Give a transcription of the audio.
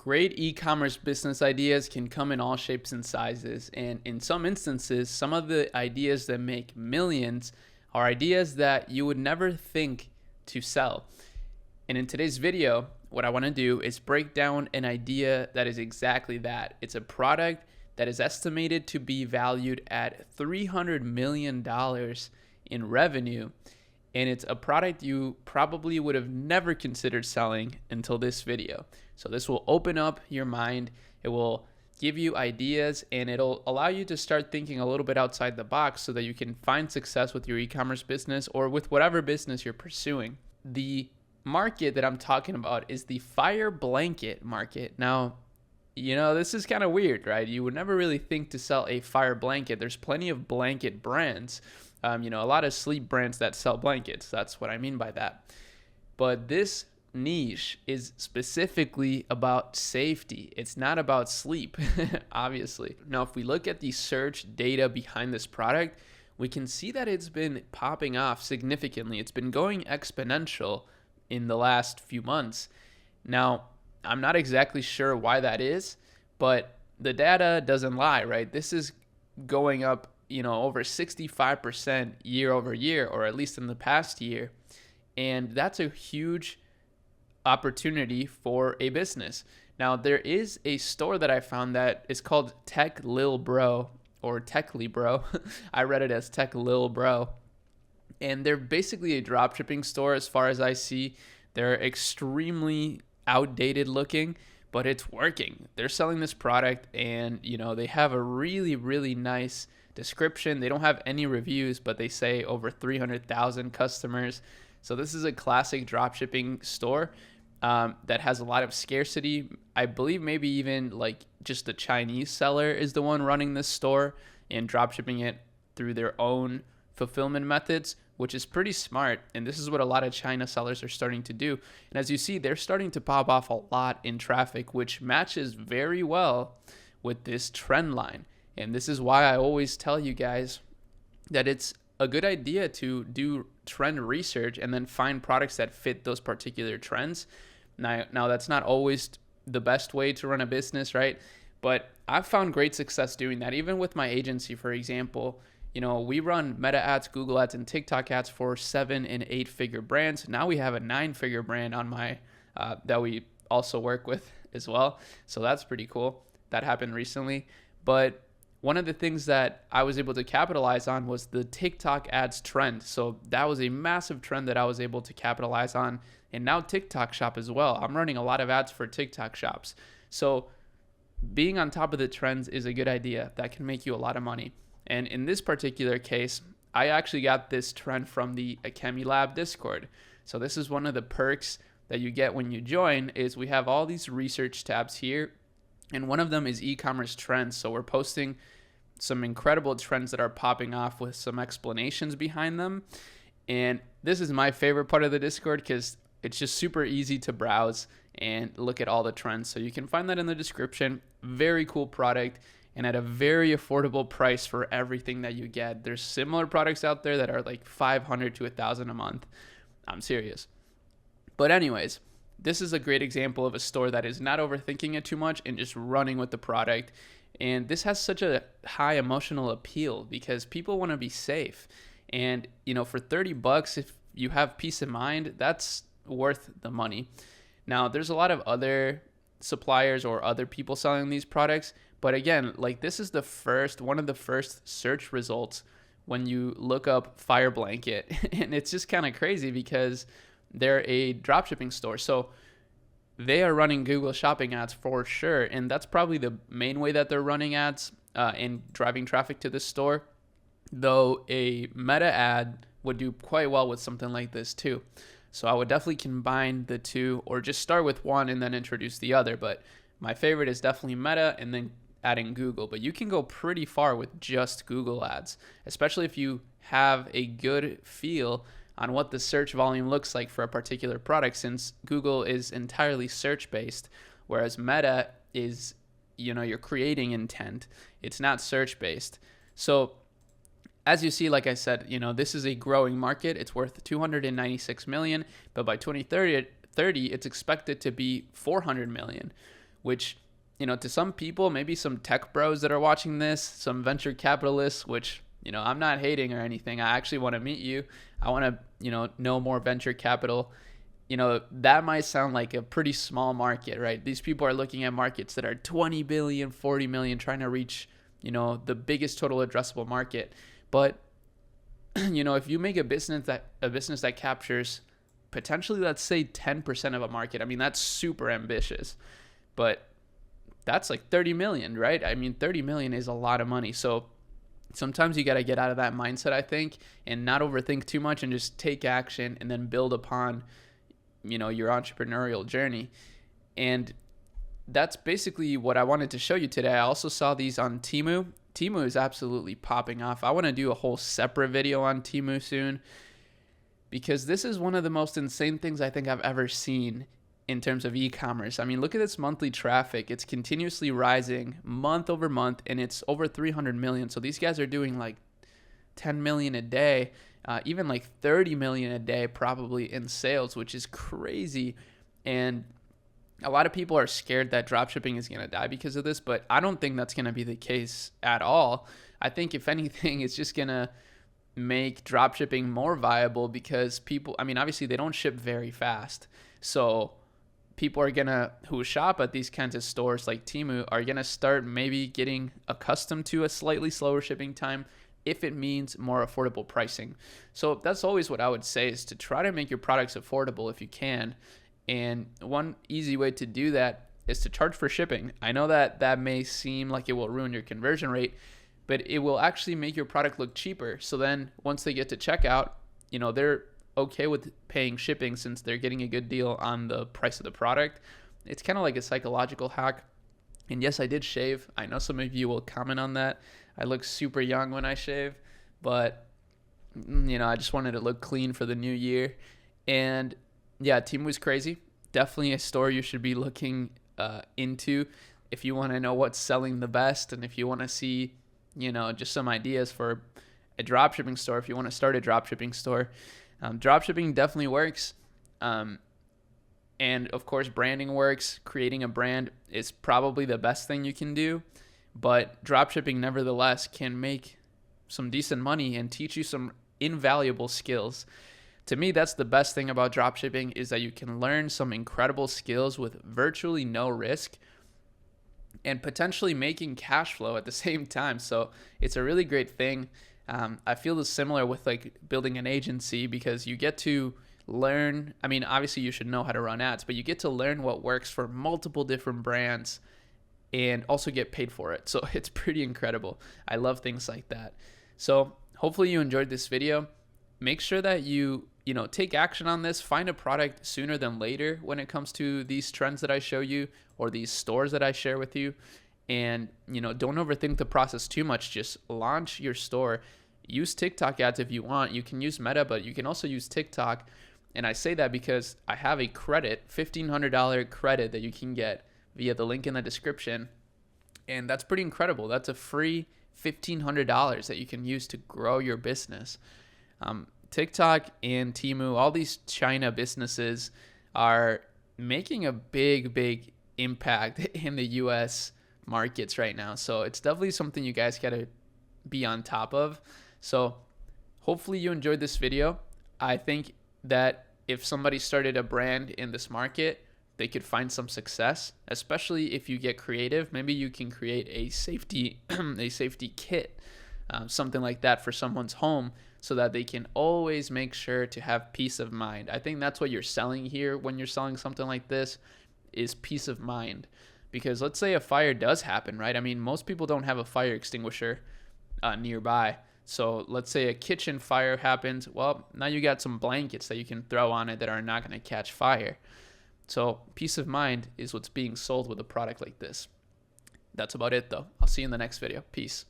Great e-commerce business ideas can come in all shapes and sizes, and in some instances, some of the ideas that make millions are ideas that you would never think to sell. And in today's video, what I want to do is break down an idea that is exactly that. It's a product that is estimated to be valued at $300 million in revenue. And it's a product you probably would have never considered selling until this video. So this will open up your mind. It will give you ideas, and it'll allow you to start thinking a little bit outside the box so that you can find success with your e-commerce business or with whatever business you're pursuing. The market that I'm talking about is the fire blanket market. Now, this is kind of weird, right? You would never really think to sell a fire blanket. There's plenty of blanket brands. A lot of sleep brands that sell blankets. That's what I mean by that. But this niche is specifically about safety. It's not about sleep, obviously. Now, if we look at the search data behind this product, we can see that it's been popping off significantly. It's been going exponential in the last few months. Now, I'm not exactly sure why that is, but the data doesn't lie, right? This is going up over 65% year over year, or at least in the past year. And that's a huge opportunity for a business. Now, there is a store that I found that is called Tech Lil Bro or Techly Bro. I read it as Tech Lil Bro. And they're basically a dropshipping store as far as I see. They're extremely outdated looking, but it's working. They're selling this product, and they have a really, really nice description. They don't have any reviews, but they say over 300,000 customers. So this is a classic dropshipping store that has a lot of scarcity. I believe maybe even like just the Chinese seller is the one running this store and dropshipping it through their own fulfillment methods, which is pretty smart. And this is what a lot of China sellers are starting to do. And as you see, they're starting to pop off a lot in traffic, which matches very well with this trend line. And this is why I always tell you guys that it's a good idea to do trend research and then find products that fit those particular trends. Now that's not always the best way to run a business, right? But I've found great success doing that. Even with my agency, for example, we run Meta ads, Google ads, and TikTok ads for 7- and 8-figure brands. Now we have a 9-figure brand on my that we also work with as well. So that's pretty cool. That happened recently. But one of the things that I was able to capitalize on was the TikTok ads trend. So that was a massive trend that I was able to capitalize on. And now TikTok Shop as well. I'm running a lot of ads for TikTok Shops. So being on top of the trends is a good idea. That can make you a lot of money. And in this particular case, I actually got this trend from the Akemi Lab Discord. So this is one of the perks that you get when you join is we have all these research tabs here. And one of them is e-commerce trends. So we're posting some incredible trends that are popping off with some explanations behind them. And this is my favorite part of the Discord because it's just super easy to browse and look at all the trends. So you can find that in the description. Very cool product and at a very affordable price for everything that you get. There's similar products out there that are like $500 to $1,000 a month. I'm serious. But anyways, this is a great example of a store that is not overthinking it too much and just running with the product. And this has such a high emotional appeal because people want to be safe. And, for $30, if you have peace of mind, that's worth the money. Now, there's a lot of other suppliers or other people selling these products. But again, like this is one of the first search results when you look up fire blanket. And it's just kind of crazy because they're a dropshipping store. So they are running Google Shopping ads for sure. And that's probably the main way that they're running ads and driving traffic to this store. Though a Meta ad would do quite well with something like this too. So I would definitely combine the two or just start with one and then introduce the other. But my favorite is definitely Meta and then adding Google. But you can go pretty far with just Google ads, especially if you have a good feel on what the search volume looks like for a particular product, since Google is entirely search based, whereas Meta is, you're creating intent. It's not search based. So as you see, like I said, this is a growing market. It's worth $296 million, but by 2030, it's expected to be $400 million, which, to some people, maybe some tech bros that are watching this, some venture capitalists, which, I'm not hating or anything. I actually want to meet you. I want to, know more venture capital. That might sound like a pretty small market, right? These people are looking at markets that are 20 billion, 40 million, trying to reach, the biggest total addressable market. But, if you make a business that captures potentially, let's say 10% of a market, I mean, that's super ambitious, but that's like 30 million, right? I mean, 30 million is a lot of money. So sometimes you got to get out of that mindset, I think, and not overthink too much and just take action and then build upon, your entrepreneurial journey. And that's basically what I wanted to show you today. I also saw these on Temu. Temu is absolutely popping off. I want to do a whole separate video on Temu soon, because this is one of the most insane things I think I've ever seen in terms of e-commerce. I mean, look at its monthly traffic. It's continuously rising month over month, and it's over 300 million. So these guys are doing like 10 million a day, even like 30 million a day probably in sales, which is crazy. And a lot of people are scared that dropshipping is going to die because of this, but I don't think that's going to be the case at all. I think if anything, it's just going to make dropshipping more viable, because people, I mean, obviously they don't ship very fast. So people are who shop at these kinds of stores like Temu are gonna start maybe getting accustomed to a slightly slower shipping time if it means more affordable pricing. So that's always what I would say, is to try to make your products affordable if you can. And one easy way to do that is to charge for shipping. I know that may seem like it will ruin your conversion rate, but it will actually make your product look cheaper. So then once they get to checkout, they're okay with paying shipping since they're getting a good deal on the price of the product. It's kind of like a psychological hack. And yes, I did shave. I know some of you will comment on that. I look super young when I shave, but I just wanted to look clean for the new year. And yeah, Temu was crazy. Definitely a store you should be looking into if you want to know what's selling the best, and if you want to see, just some ideas for a dropshipping store, if you want to start a dropshipping store. Dropshipping definitely works. And of course, branding works. Creating a brand is probably the best thing you can do. But dropshipping, nevertheless, can make some decent money and teach you some invaluable skills. To me, that's the best thing about dropshipping, is that you can learn some incredible skills with virtually no risk and potentially making cash flow at the same time. So it's a really great thing. I feel this similar with like building an agency, because you get to learn, I mean, obviously you should know how to run ads, but you get to learn what works for multiple different brands and also get paid for it. So it's pretty incredible. I love things like that. So hopefully you enjoyed this video. Make sure that you take action on this. Find a product sooner than later when it comes to these trends that I show you, or these stores that I share with you. And, don't overthink the process too much. Just launch your store. Use TikTok ads if you want. You can use Meta, but you can also use TikTok. And I say that because I have a credit, $1,500 credit that you can get via the link in the description. And that's pretty incredible. That's a free $1,500 that you can use to grow your business. TikTok and Temu, all these China businesses are making a big impact in the US markets right now. So it's definitely something you guys got to be on top of. So hopefully you enjoyed this video. I think that if somebody started a brand in this market, they could find some success, especially if you get creative. Maybe you can create a safety kit, something like that for someone's home, so that they can always make sure to have peace of mind. I think that's what you're selling here when you're selling something like this, is peace of mind. Because let's say a fire does happen, right? I mean, most people don't have a fire extinguisher nearby. So let's say a kitchen fire happens. Well, now you got some blankets that you can throw on it that are not going to catch fire. So peace of mind is what's being sold with a product like this. That's about it, though. I'll see you in the next video. Peace.